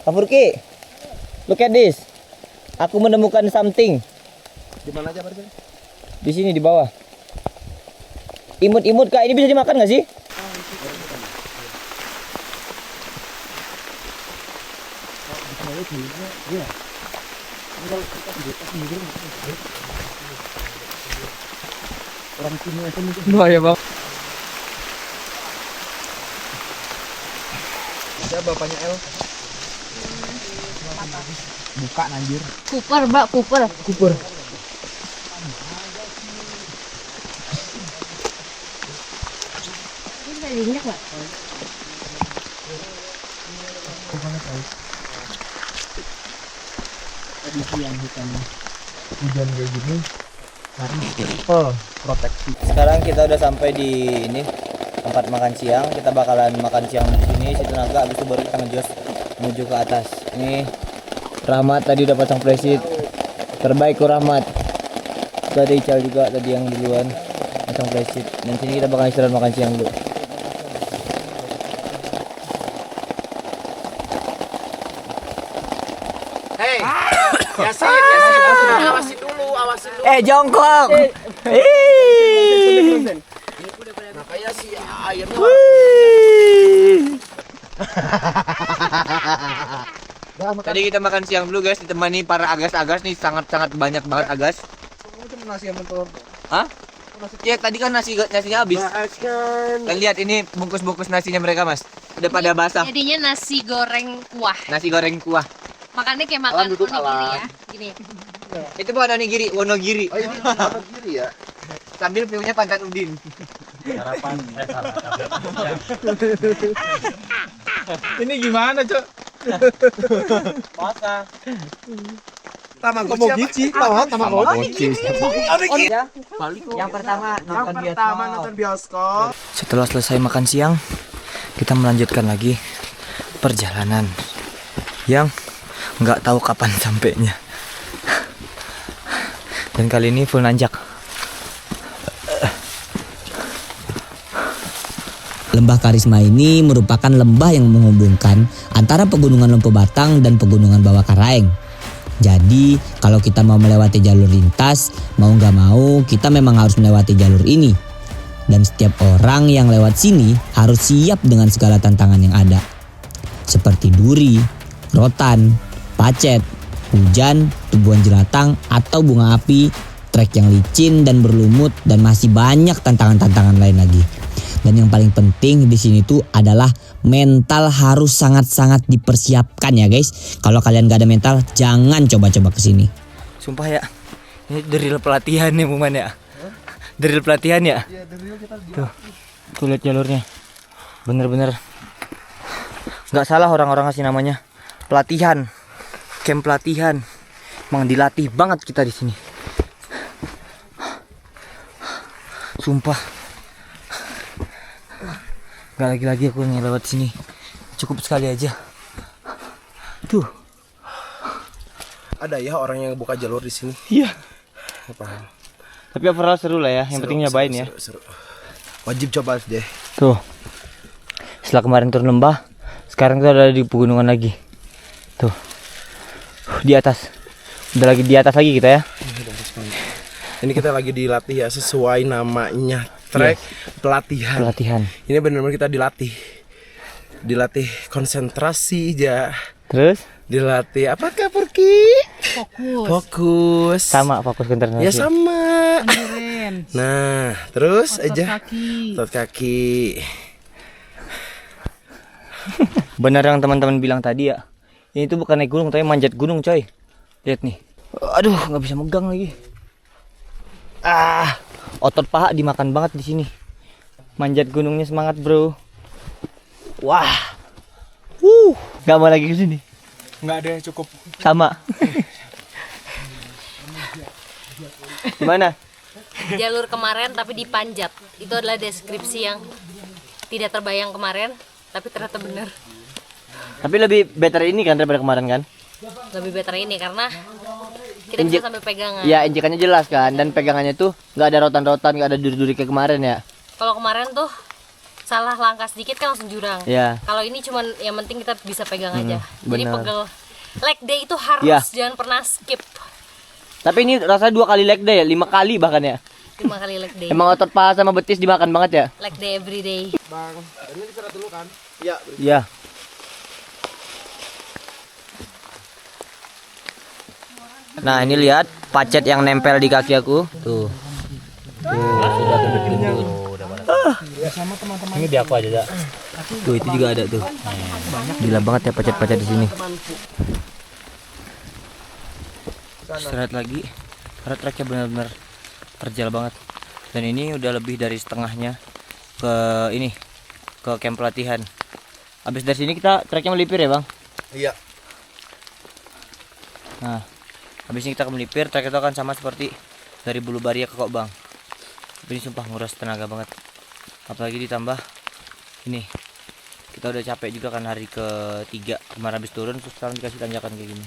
Speaker 2: Pak Furki, look at this. Aku menemukan something.
Speaker 9: Di mana aja Pak?
Speaker 2: Di sini di bawah. Imut-imut kak, ini bisa dimakan nggak sih?
Speaker 3: Bahaya bang.
Speaker 9: Saya bapaknya El.
Speaker 3: Buka anjir.
Speaker 10: Cooper, Mbak, Cooper.
Speaker 3: Cooper.
Speaker 10: Ini bisa diinjak, Mbak.
Speaker 3: Tadi siang hujan kayak gini. Proteksi.
Speaker 2: Sekarang kita udah sampai di ini tempat makan siang. Kita bakalan makan siang di sini, situ naga. Habis itu baru kita ngejos menuju ke atas. Ini Rahmat tadi udah pasang presit terbaik ku Rahmat. Tadi Ical juga tadi yang duluan. pasang flashlight. Dan sini kita bakal istirahat makan siang dulu. Jongkok.
Speaker 1: Tadi kita makan siang dulu guys, ditemani para agas-agas nih, sangat-sangat banyak banget agas. Hah? Ya tadi kan nasinya habis. Kan lihat ini bungkus-bungkus nasinya mereka mas, udah pada basah.
Speaker 10: Jadinya nasi goreng kuah.
Speaker 1: Nasi goreng kuah.
Speaker 10: Makannya kayak makan onigiri ya. Gini.
Speaker 1: Itu bukan onigiri, wonogiri.
Speaker 9: Oh ini Wonogiri ya.
Speaker 1: Sambil view-nya Pantai Udin.
Speaker 3: Ini gimana, Cok?
Speaker 1: Masa?
Speaker 3: Tamagotchi. Tamagotchi.
Speaker 1: Yang pertama
Speaker 3: Nonton bioskop.
Speaker 2: Setelah selesai makan siang, kita melanjutkan lagi perjalanan yang nggak tahu kapan sampainya. Dan kali ini full nanjak.
Speaker 8: Lembah Karisma ini merupakan lembah yang menghubungkan antara Pegunungan Lempo Batang dan Pegunungan Bawah Karaeng. Jadi kalau kita mau melewati jalur lintas, mau nggak mau kita memang harus melewati jalur ini. Dan setiap orang yang lewat sini harus siap dengan segala tantangan yang ada. Seperti duri, rotan, pacet, hujan, tumbuhan jeratang atau bunga api, trek yang licin dan berlumut, dan masih banyak tantangan-tantangan lain lagi. Dan yang paling penting di sini tuh adalah mental harus sangat-sangat dipersiapkan ya guys. Kalau kalian gak ada mental, jangan coba-coba kesini.
Speaker 2: Sumpah ya, ini drill pelatihan nih Muman ya. Drill pelatihan ya. Tuh lihat jalurnya, bener-bener nggak salah orang-orang ngasih namanya pelatihan, camp pelatihan. Emang dilatih banget kita di sini. Sumpah. Gak lagi-lagi aku ngelewat sini. Cukup sekali aja. Tuh.
Speaker 6: Ada ya orang yang buka jalur di sini.
Speaker 2: Iya.
Speaker 6: Paham.
Speaker 2: Tapi overall seru lah ya. Yang penting nyobain ya.
Speaker 6: Seru. Wajib coba deh.
Speaker 2: Tuh. Setelah kemarin turun lembah, sekarang kita ada di pegunungan lagi. Tuh. Di atas. Udah lagi di atas lagi kita ya.
Speaker 6: Ini kita lagi dilatih ya sesuai namanya. Trek pelatihan.
Speaker 2: Pelatihan.
Speaker 6: Ini benar-benar kita dilatih konsentrasi ya.
Speaker 2: Terus?
Speaker 6: Dilatih apakah Purki? Fokus.
Speaker 2: Sama fokus konsentrasi.
Speaker 6: Ya sama. Nah, terus aja. Otot kaki.
Speaker 2: Benar yang teman-teman bilang tadi ya. Ini tuh bukan naik gunung tapi manjat gunung coy. Lihat nih. Aduh, nggak bisa megang lagi. Otot paha dimakan banget di sini. Manjat gunungnya semangat, bro. Wah. Gak mau lagi ke sini.
Speaker 3: Nggak ada, cukup.
Speaker 2: Sama. Gimana?
Speaker 10: Jalur kemarin tapi dipanjat. Itu adalah deskripsi yang tidak terbayang kemarin, tapi ternyata benar.
Speaker 2: Tapi lebih better ini kan daripada kemarin kan?
Speaker 10: Lebih better ini karena kita bisa sampai pegangan.
Speaker 2: Ya, injekannya jelas kan, dan pegangannya tuh nggak ada rotan-rotan, nggak ada duri-duri kayak kemarin ya.
Speaker 10: Kalau kemarin tuh salah langkah sedikit kan langsung jurang.
Speaker 2: Ya.
Speaker 10: Kalau ini cuman yang penting kita bisa pegang aja. Jadi
Speaker 2: benar.
Speaker 10: pegel. Leg day itu harus
Speaker 2: Ya.
Speaker 10: jangan pernah skip.
Speaker 2: Tapi ini rasanya 2 kali leg day ya, 5 kali bahkan ya.
Speaker 10: 5 kali leg day.
Speaker 2: Emang otot paha sama betis dimakan banget ya?
Speaker 10: Leg day every day.
Speaker 9: Bang, ini diserat dulu kan?
Speaker 2: Iya. Nah ini lihat pacet yang nempel di kaki aku. Tuh. Sudah gendut-gendut. Ini di aku aja, Tuh itu juga ada tuh. Gila banget ya pacet-pacet di sini. Istirahat lagi. Karena treknya benar-benar terjal banget. Dan ini udah lebih dari setengahnya ke ini, ke camp pelatihan. Habis dari sini kita treknya melipir ya bang?
Speaker 9: Iya.
Speaker 2: Nah, habis ini kita akan melipir. Trek itu akan sama seperti dari Bulu Baria ke Kokbang. Tapi ini sumpah nguras tenaga banget. Apalagi ditambah ini, kita udah capek juga kan hari ke-3 kemarin habis turun, terus sekarang dikasih tanjakan kayak gini.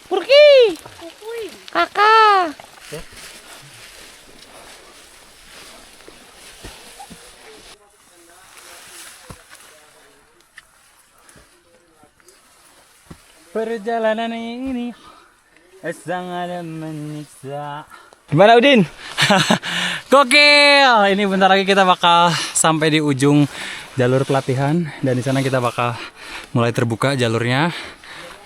Speaker 2: Purki, kakak.
Speaker 5: perjalanan ini sangat menyiksa.
Speaker 2: Gimana Udin?
Speaker 5: Gokil! Ini bentar lagi kita bakal sampai di ujung jalur pelatihan dan di sana kita bakal mulai terbuka jalurnya.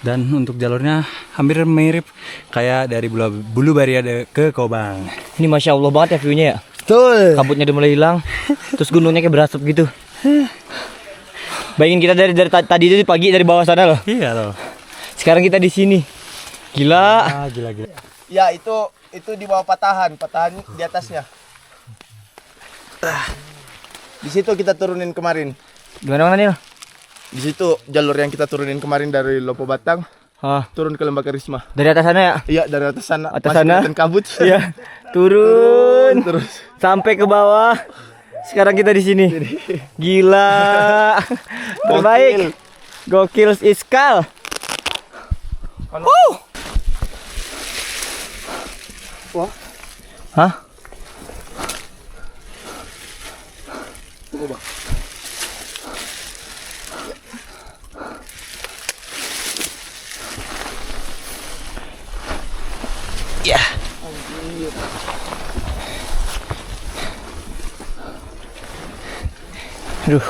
Speaker 5: Dan untuk jalurnya hampir mirip kayak dari Bulu Bariade ke Kobang.
Speaker 2: Ini Masya Allah banget ya view-nya ya.
Speaker 6: Betul.
Speaker 2: Kabutnya udah mulai hilang. Terus gunungnya kayak berasap gitu. Bayangin kita dari tadi itu pagi dari bawah sana loh.
Speaker 5: Iya loh.
Speaker 2: Sekarang kita di sini. Gila.
Speaker 5: Gila.
Speaker 9: Ya itu di bawah patahan di atasnya. Di situ kita turunin kemarin.
Speaker 2: Gimana Bang Daniel?
Speaker 9: Di situ jalur yang kita turunin kemarin dari Lopo Batang turun ke Lembah Karisma.
Speaker 2: Dari atas sana ya?
Speaker 9: Iya, dari atas sana.
Speaker 2: Atas
Speaker 9: Masih
Speaker 2: sana?
Speaker 9: kelihatan kabut.
Speaker 2: Iya. Turun
Speaker 9: Terus
Speaker 2: sampai ke bawah. Sekarang kita di sini. Gila. Terbaik. Gokil iskal.
Speaker 9: Wah.
Speaker 2: Hah?
Speaker 9: Tunggu, Bang.
Speaker 2: Ya. Aduh.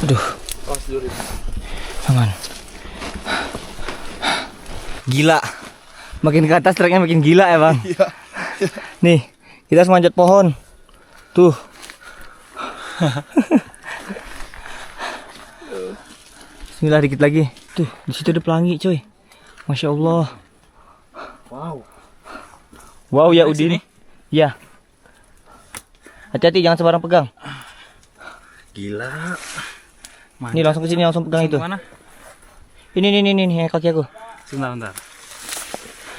Speaker 2: Aduh. Aman. Gila. Makin ke atas treknya makin gila ya Bang. Nih, kita harus manjat pohon. Tuh. Bismillah dikit lagi. Tuh, di situ ada pelangi, coy. Masya Allah. Wow ya Udin. Ya. Hati-hati jangan sembarang pegang.
Speaker 5: Gila.
Speaker 2: Nih langsung ke sini langsung pegang itu.
Speaker 5: Mana?
Speaker 2: Ini kaki aku.
Speaker 5: Sebentar.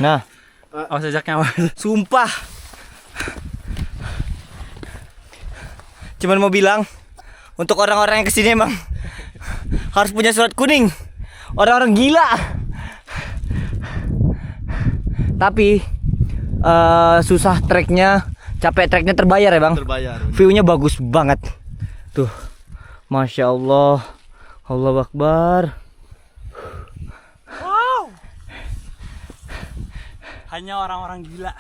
Speaker 2: Nah,
Speaker 5: Awas sejaknya awas.
Speaker 2: sumpah. Cuman mau bilang untuk orang-orang yang kesini emang harus punya surat kuning. Orang-orang gila. Tapi susah treknya, capek treknya terbayar ya Bang.
Speaker 9: Terbayar.
Speaker 2: View-nya bagus banget. Tuh. Masya Allah. Allahu Akbar.
Speaker 5: Hanya orang-orang gila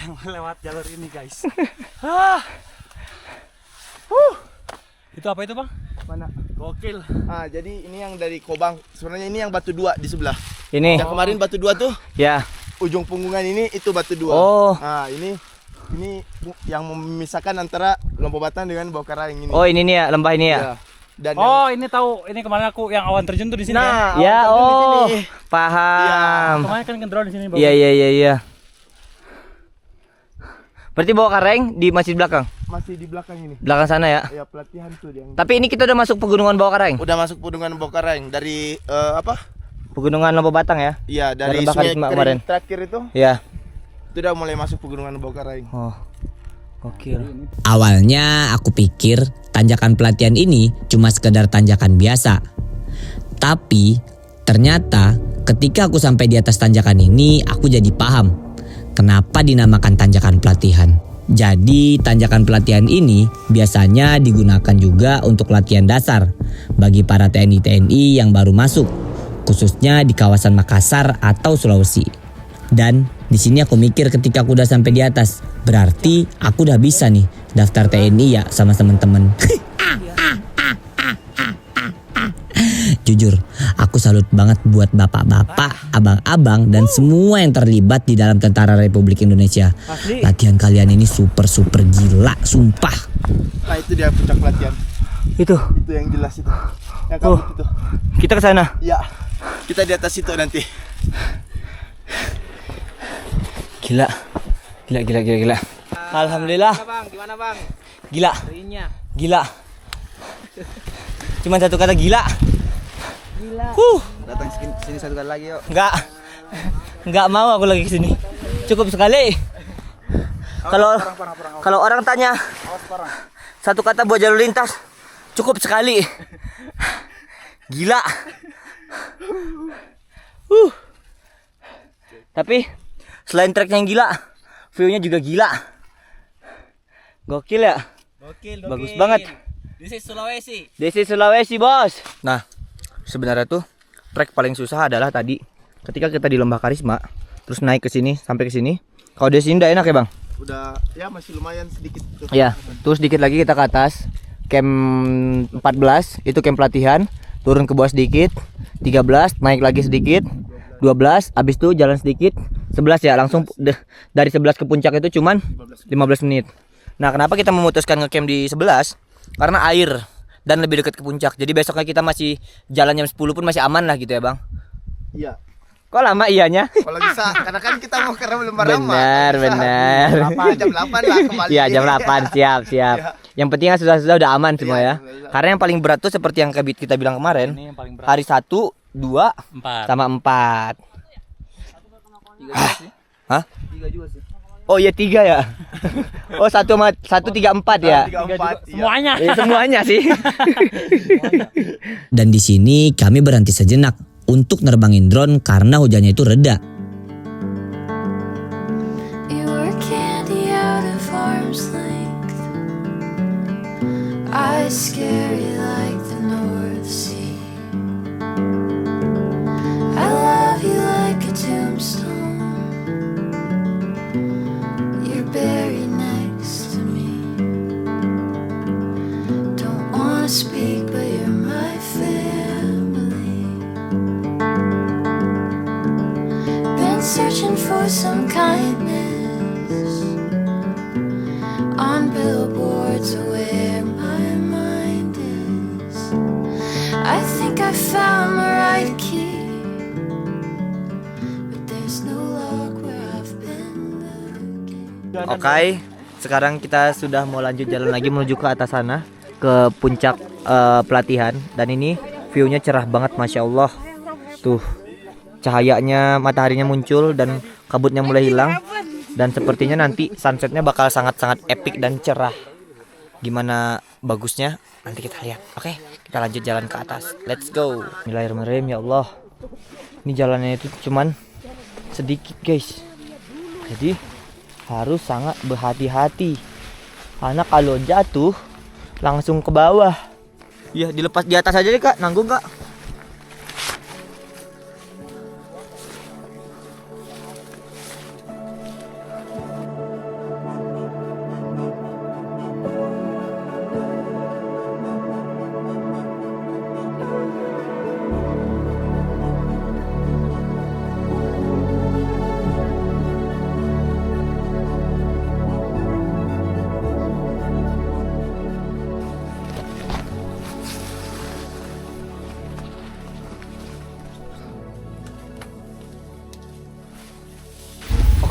Speaker 5: yang melewat jalur ini, guys. Itu apa itu, Bang?
Speaker 9: Mana?
Speaker 5: Gokil.
Speaker 9: Jadi ini yang dari Kobang. Sebenarnya ini yang batu dua di sebelah.
Speaker 2: Ini.
Speaker 9: Yang kemarin batu dua tuh.
Speaker 2: Ya.
Speaker 9: Ujung punggungan ini itu batu dua.
Speaker 2: Oh.
Speaker 9: Ini yang memisahkan antara Lompo Batang dengan Bokaraeng ini.
Speaker 2: Oh, ini nih ya, lembah ini ya.
Speaker 9: Ya. Dan
Speaker 5: Oh, ini tahu. Ini kemarin aku yang awan terjun tuh di sini.
Speaker 9: Nah,
Speaker 2: Ya,
Speaker 9: awan terjun di
Speaker 2: oh.
Speaker 9: sini.
Speaker 2: Paham.
Speaker 5: Kemarin kan kendor di sini, Bang.
Speaker 2: Iya. Berarti Bawakaraeng di masih di belakang.
Speaker 9: Masih di belakang ini.
Speaker 2: Belakang sana ya.
Speaker 9: Ya, pelatihan tuh yang.
Speaker 2: Tapi ini kita udah masuk pegunungan Bawakaraeng.
Speaker 9: Udah masuk pegunungan Bokaraeng dari
Speaker 2: Pegunungan Lomba Batang ya.
Speaker 9: Iya, dari
Speaker 2: Lembah
Speaker 9: Sungai
Speaker 2: Karisma
Speaker 9: Kering
Speaker 2: kemarin.
Speaker 9: terakhir itu.
Speaker 2: Ya.
Speaker 9: Itu udah mulai masuk pegunungan Bokaraeng.
Speaker 2: Oh. Oke.
Speaker 8: Awalnya aku pikir tanjakan pelatihan ini cuma sekedar tanjakan biasa. Tapi ternyata ketika aku sampai di atas tanjakan ini, aku jadi paham kenapa dinamakan tanjakan pelatihan. Jadi tanjakan pelatihan ini biasanya digunakan juga untuk latihan dasar bagi para TNI-TNI yang baru masuk, khususnya di kawasan Makassar atau Sulawesi. Dan di sini aku mikir ketika aku udah sampai di atas, berarti aku udah bisa nih daftar TNI ya sama temen-temen. Jujur, aku salut banget buat bapak-bapak, abang-abang, dan semua yang terlibat di dalam Tentara Republik Indonesia. Latihan kalian ini super gila, sumpah.
Speaker 9: Nah, itu dia puncak pelatihan.
Speaker 2: Itu.
Speaker 9: Itu yang jelas itu. Yang kabut itu.
Speaker 2: Kita ke sana.
Speaker 9: Ya. Kita di atas itu nanti.
Speaker 2: Gila. Alhamdulillah.
Speaker 7: Gimana bang?
Speaker 2: Gila.
Speaker 7: Ininya.
Speaker 2: Gila. Cuman satu kata gila.
Speaker 9: Datang sini satu kali lagi yuk.
Speaker 2: Enggak mau aku lagi kesini. Cukup sekali. Kalau orang tanya satu kata buat jalur lintas, cukup sekali. Gila. Tapi selain treknya yang gila, view-nya juga gila. Gokil ya?
Speaker 7: Gokil.
Speaker 2: Bagus banget.
Speaker 7: This is Sulawesi.
Speaker 2: This is Sulawesi, bos. Nah, sebenarnya tuh trek paling susah adalah tadi ketika kita di Lembah Karisma terus naik ke sini sampai ke sini. Kalau di sini udah enak ya bang?
Speaker 9: Udah ya masih lumayan sedikit tuh.
Speaker 2: Ya, terus dikit lagi kita ke atas. Camp 14 itu camp pelatihan. Turun ke bawah sedikit. 13 naik lagi sedikit. 12 habis itu jalan sedikit. 11 ya langsung dari 11 ke puncak itu cuman 15 menit. Nah, kenapa kita memutuskan ngecamp di 11? Karena air dan lebih dekat ke puncak. Jadi besoknya kita masih jalan jam 10 pun masih aman lah gitu ya, Bang.
Speaker 9: Iya.
Speaker 2: Kok lama iyanya?
Speaker 9: Kalau bisa, karena kan kita mau karena belum
Speaker 2: Benar, benar.
Speaker 9: Jam 8 lah kembali.
Speaker 2: Iya, jam 8, siap.
Speaker 9: Iya.
Speaker 2: Yang penting kan susah-susah udah aman semua ya.
Speaker 9: Iya.
Speaker 2: Karena yang paling berat tuh seperti yang kita bilang kemarin.
Speaker 5: Ini yang paling berat.
Speaker 2: Hari 1, 2,
Speaker 5: 4.
Speaker 2: sama 4. Hah? 3 juga sih. Oh iya 3 ya. Oh 1 3 4 ya.
Speaker 9: 34.
Speaker 5: Semuanya.
Speaker 2: Semuanya sih.
Speaker 8: Dan di sini kami berhenti sejenak untuk nerbangin drone karena hujannya itu reda.
Speaker 4: You were candy out of arm's length. I scary like the North Sea. I love you like a tombstone. You're buried next to me. Don't wanna speak, but you're my family. Been searching for some kindness on billboards where my mind is. I think I found the right key, but there's no luck where I've been looking.
Speaker 2: Oke, sekarang kita sudah mau lanjut jalan lagi menuju ke atas sana, ke puncak pelatihan. Dan ini view-nya cerah banget, Masya Allah. Tuh, cahayanya, mataharinya muncul dan kabutnya mulai hilang. Dan sepertinya nanti sunsetnya bakal sangat-sangat epic dan cerah. Gimana bagusnya, nanti kita lihat. Oke, kita lanjut jalan ke atas. Let's go. Bismillahirrahmanirrahim, ya Allah. Ini jalannya itu cuman sedikit guys. Jadi harus sangat berhati-hati. Karena kalau jatuh langsung ke bawah. Iya, dilepas di atas aja deh kak, nanggung kak.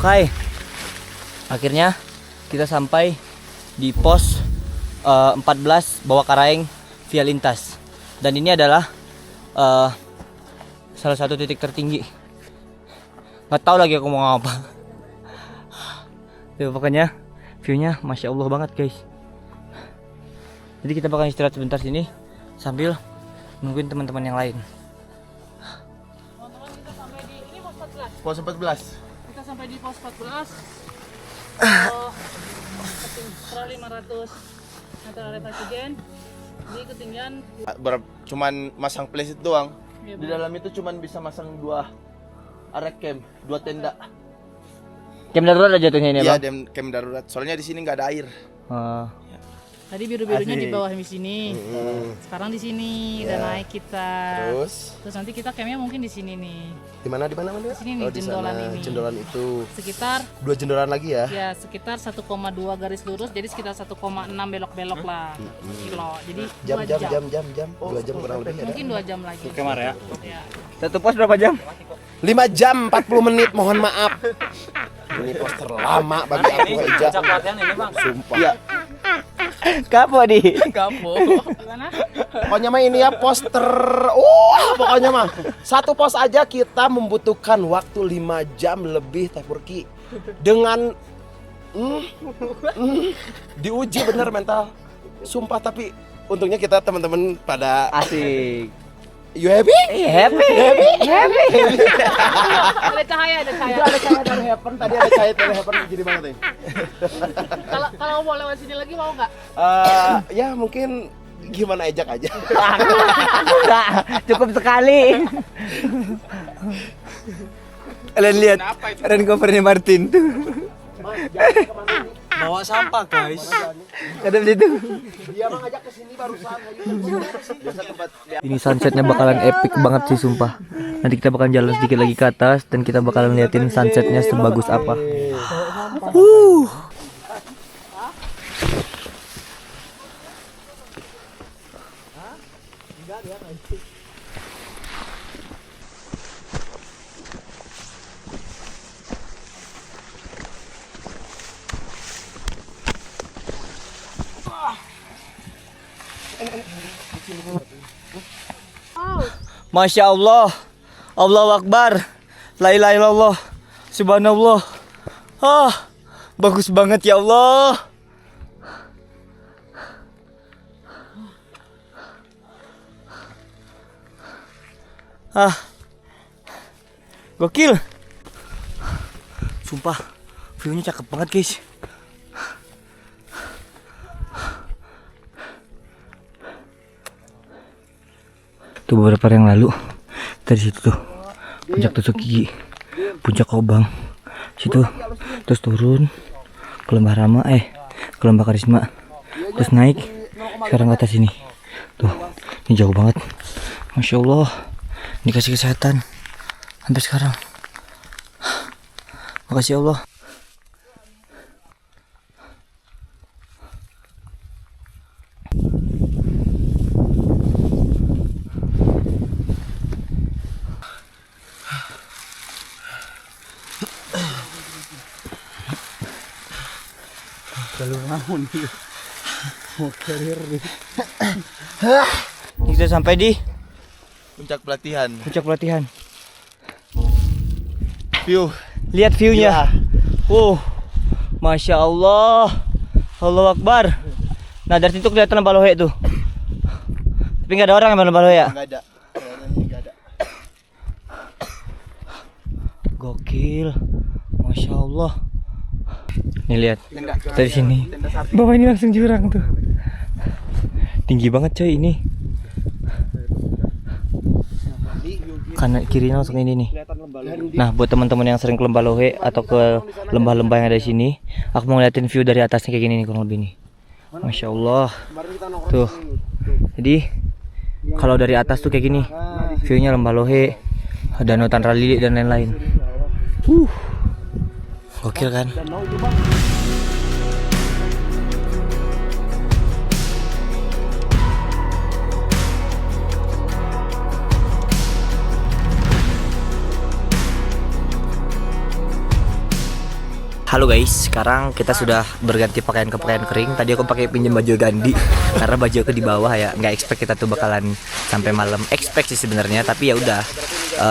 Speaker 2: Oke, akhirnya kita sampai di pos 14 Bawah Karaeng Via Lintas. Dan ini adalah salah satu titik tertinggi. Nggak tahu lagi aku mau ngomong apa. Tuh, pokoknya view-nya Masya Allah banget guys. Jadi kita bakal istirahat sebentar sini sambil nungguin teman-teman yang lain.
Speaker 9: Pos 14.
Speaker 7: Sampai di pos 14 500 meter area oksigen di ketinggian
Speaker 9: Cuman masang place doang.
Speaker 7: Ya,
Speaker 9: Di dalam itu cuman bisa masang 2 area camp, 2 tenda.
Speaker 2: Camp darurat aja jatuhnya ini
Speaker 9: Iya,
Speaker 2: bang?
Speaker 9: camp darurat. Soalnya di sini nggak ada air.
Speaker 7: tadi biru-birunya di
Speaker 9: Asik.
Speaker 7: bawah di sini. Sekarang di sini udah naik kita. Terus nanti kita campnya mungkin di sini nih.
Speaker 6: Di mana Mas?
Speaker 7: Di sini nih,
Speaker 6: di
Speaker 7: jendolan
Speaker 6: sana.
Speaker 7: ini.
Speaker 6: Jendolan itu.
Speaker 7: Sekitar
Speaker 6: 2 jendolan lagi ya.
Speaker 7: ya sekitar 1,2 garis lurus, jadi sekitar 1,6 belok-belok lah. Kilo. Jadi 2 jam.
Speaker 6: Oh, 2 jam kurang lebih.
Speaker 7: Mungkin 2 jam lagi.
Speaker 5: Kemarin ya.
Speaker 7: Ya.
Speaker 2: Satu pos berapa jam?
Speaker 6: 5 jam 40 menit, mohon maaf. Ini pos terlama bagi aku Eja. Sumpah.
Speaker 2: Iya. Kapo di.
Speaker 7: Gimana?
Speaker 6: Pokoknya mah ini ya poster. Pokoknya mah satu pos aja kita membutuhkan waktu 5 jam lebih Teh Purki. Dengan diuji bener mental. Sumpah, tapi untungnya kita teman-teman pada
Speaker 2: Asik.
Speaker 6: you happy?
Speaker 2: Happy.
Speaker 7: Ada cahaya, ada cahaya.
Speaker 6: Itu ada cahaya dari heaven, tadi ada cahaya dari heaven, jadi banget nih.
Speaker 7: Kalau mau lewat sini lagi mau nggak?
Speaker 6: Ya mungkin Gimana ejak aja?
Speaker 2: Enggak, cukup sekali. Kalian lihat rain covernya Martin tuh.
Speaker 3: Bawa sampah guys.
Speaker 2: Ada di situ.
Speaker 6: Dia mah ngajak ke sini barusan.
Speaker 2: Ini sunsetnya bakalan epic banget sih sumpah. Nanti kita bakalan jalan sedikit lagi ke atas dan kita bakalan liatin sunsetnya sebagus apa. Masya Allah, Allahu Akbar, la ilaha illallah, subhanallah. Bagus banget ya Allah. Gokil. Sumpah, view-nya cakep banget guys. Tuh beberapa hari yang lalu dari situ tuh puncak tusuk gigi, puncak Kobang situ, terus turun ke Lembah Rama, ke Lembah Karisma, terus naik sekarang ke atas ini. Tuh ini jauh banget, masya Allah, dikasih kesehatan sampai sekarang. Makasih Allah. Kita sampai di
Speaker 9: Puncak pelatihan.
Speaker 2: puncak pelatihan.
Speaker 9: View.
Speaker 2: Lihat view-nya. Masya Allah, Allahu Akbar. Nah dari situ kelihatan Lembah Lohe tuh. Tapi nggak ada orang yang Lembah Lohe ya?
Speaker 9: Nggak ada. Nggak ada.
Speaker 2: Gokil, Masya Allah. Nih lihat dari sini. Bawah ini langsung jurang tuh. Tinggi banget coy ini. Kanan kirinya langsung ini nih. Nah buat teman-teman yang sering ke Lembah Lohe atau ke lembah-lembah yang ada di sini, aku mau ngeliatin view dari atasnya kayak gini nih kurang lebih nih. Masya Allah. Tuh. Jadi kalau dari atas tuh kayak gini, viewnya Lembah Lohe, Danau Tanra Lili dan lain-lain. Gokil kan? Halo guys, sekarang kita sudah berganti pakaian ke pakaian kering. Tadi aku pakai pinjam baju ganti karena baju aku di bawah ya. Nggak expect kita tuh bakalan sampai malam. Expect sih sebenarnya, tapi ya udah.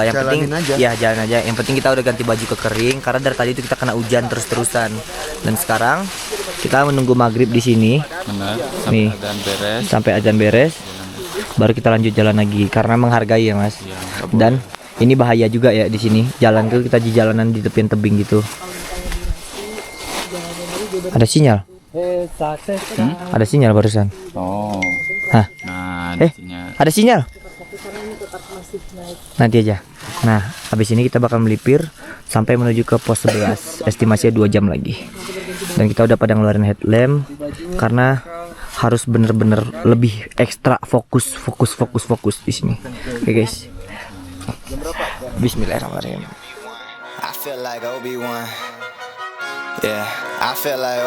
Speaker 2: Yang penting ya jalan aja. Yang penting kita udah ganti baju ke kering karena dari tadi itu kita kena hujan terus-terusan. Dan sekarang kita menunggu maghrib di sini.
Speaker 5: Benar,
Speaker 2: Nih, sampai azan beres. Baru kita lanjut jalan lagi karena menghargai ya mas. Dan ini bahaya juga ya di sini. Jalan tuh kita di jalanan di tepian tebing gitu. Ada sinyal? Ada sinyal barusan.
Speaker 5: Oh.
Speaker 2: Hah?
Speaker 5: Nah, ada sinyal.
Speaker 2: Ada sinyal? Nanti aja. Nah, habis ini kita bakal melipir sampai menuju ke pos 11. Estimasinya 2 jam lagi. Dan kita udah pada ngeluarin headlamp karena harus bener-bener lebih ekstra fokus di sini. Oke guys. Bismillahirrahmanirrahim.
Speaker 11: I feel like Obi-Wan. Yeah, I feel like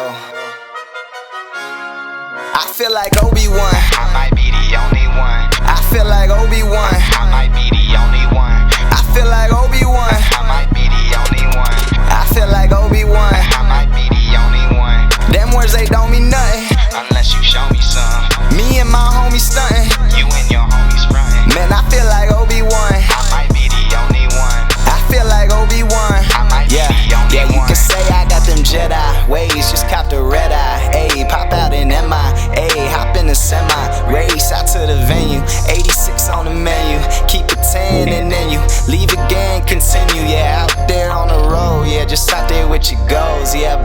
Speaker 11: I feel like Obi-Wan. I might be the only one. I feel like Obi-Wan. I might be the only one. I feel like Obi-Wan. I might be the only one. I feel like Obi-Wan. I might be the only one. Them words they don't mean nothing unless you show me some. Me and my homies stunting. You and your homies frontin'. Man, I feel like Obi-Wan. I might be the only one. I feel like Obi-Wan. I might be the only one. You can say I got them Jedi ways, just cop the red eye. Ayy, pop out in MI. Ayy, hop in the semi. Race out to the venue. 86 on the menu. Keep it 10 and then you leave again, continue. Yeah, out there on the road. Yeah, just out there with your goals. Yeah,